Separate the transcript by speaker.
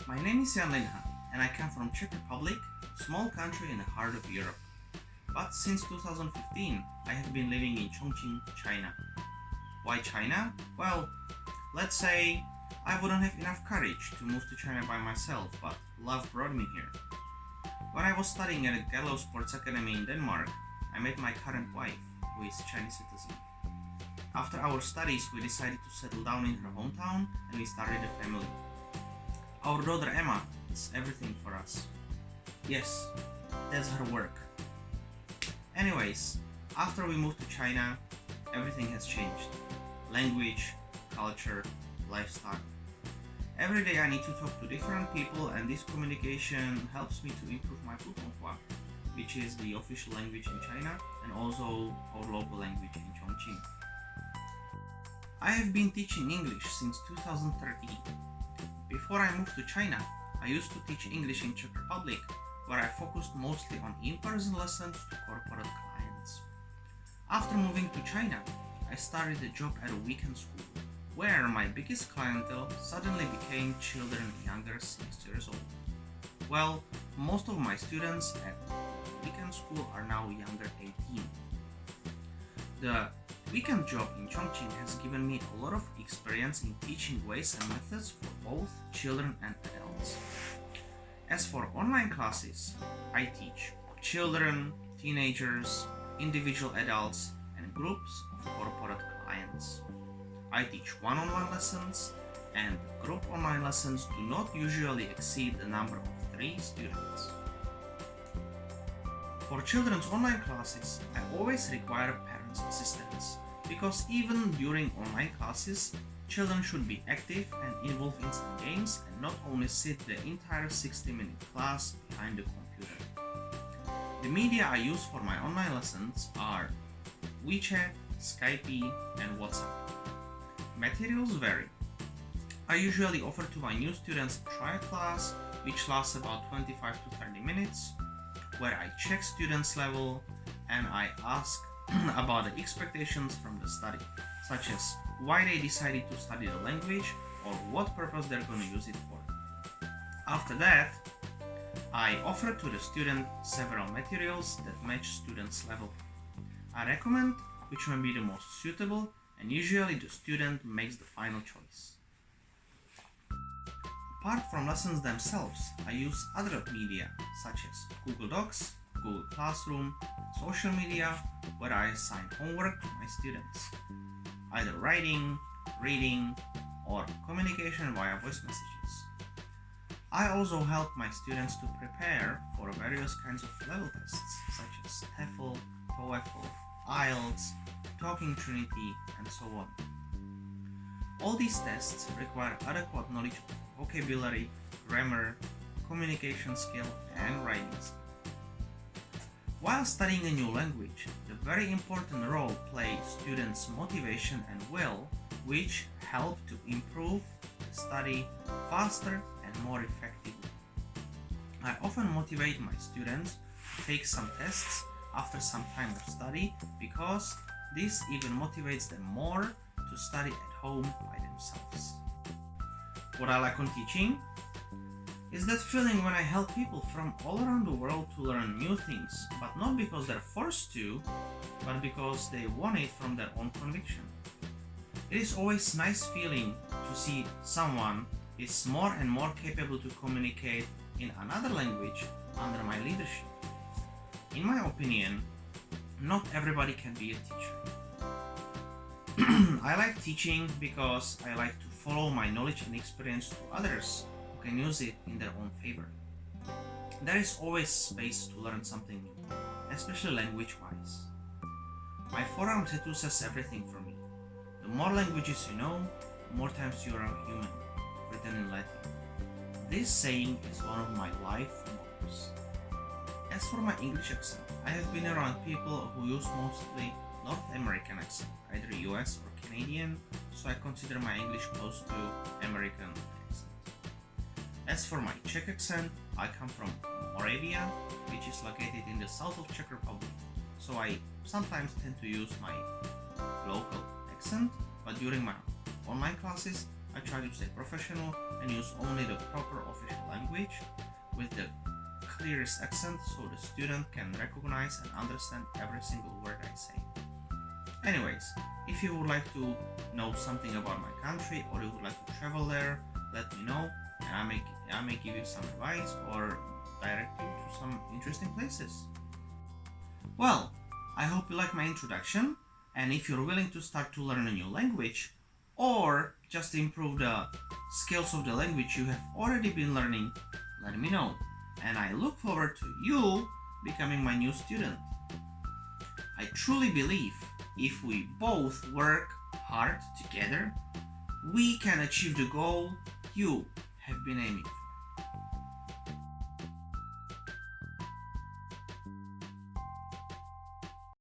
Speaker 1: My name is Linha, and I come from Czech Republic, a small country in the heart of Europe. But since 2015, I have been living in Chongqing, China. Why China? Well, let's say I wouldn't have enough courage to move to China by myself, but love brought me here. When I was studying at a Gallo Sports Academy in Denmark, I met my current wife, who is Chinese citizen. After our studies, we decided to settle down in her hometown and we started a family. Our daughter Emma is everything for us. Yes, that's her work. Anyways, after we moved to China, everything has changed. Language, culture, lifestyle. Every day I need to talk to different people, and this communication helps me to improve my Putonghua, which is the official language in China and also our local language in Chongqing. I have been teaching English since 2013. Before I moved to China, I used to teach English in Czech Republic, where I focused mostly on in-person lessons to corporate clients. After moving to China, I started a job at a weekend school, where my biggest clientele suddenly became children younger 6 years old. Well, most of my students at weekend school are now younger 18. The weekend job in Chongqing has given me a lot of experience in teaching ways and methods for both children and adults. As for online classes, I teach children, teenagers, individual adults, and groups of corporate clients. I teach one-on-one lessons, and group online lessons do not usually exceed the number of 3 students. For children's online classes, I always require parents' assistance, because even during online classes, children should be active and involved in some games and not only sit the entire 60-minute class behind the computer. The media I use for my online lessons are WeChat, Skype, and WhatsApp. Materials vary. I usually offer to my new students a trial class, which lasts about 25 to 30 minutes, where I check students' level and I ask about the expectations from the study, such as why they decided to study the language or what purpose they're going to use it for. After that, I offer to the student several materials that match students' level. I recommend which may be the most suitable, and usually the student makes the final choice. Apart from lessons themselves, I use other media such as Google Docs, Google Classroom, social media, where I assign homework to my students, either writing, reading, or communication via voice messages. I also help my students to prepare for various kinds of level tests such as TEFL, TOEFL, IELTS, Talking Trinity, and so on. All these tests require adequate knowledge of vocabulary, grammar, communication skill, and writing skill. While studying a new language, the very important role plays students' motivation and will, which help to improve the study faster and more effectively. I often motivate my students to take some tests after some time of study, because this even motivates them more to study at home by themselves. What I like on teaching is that feeling when I help people from all around the world to learn new things, but not because they're forced to, but because they want it from their own conviction. It is always nice feeling to see someone is more and more capable to communicate in another language under my leadership. In my opinion, not everybody can be a teacher. I like teaching because I like to follow my knowledge and experience to others who can use it in their own favor. There is always space to learn something new, especially language-wise. My forearm tattoo says everything for me. The more languages you know, the more times you are a human, written in Latin. This saying is one of my life mottos. As for my English accent, I have been around people who use mostly North American accent, either US or Canadian, so I consider my English close to American accent. As for my Czech accent, I come from Moravia, which is located in the south of Czech Republic, so I sometimes tend to use my local accent, but during my online classes, I try to stay professional and use only the proper official language with the clearest accent so the student can recognize and understand every single word I say. Anyways, if you would like to know something about my country or you would like to travel there, let me know and I may give you some advice or direct you to some interesting places. Well, I hope you like my introduction, and if you're willing to start to learn a new language or just improve the skills of the language you have already been learning, let me know, and I look forward to you becoming my new student. I truly believe if we both work hard together, we can achieve the goal you have been aiming for.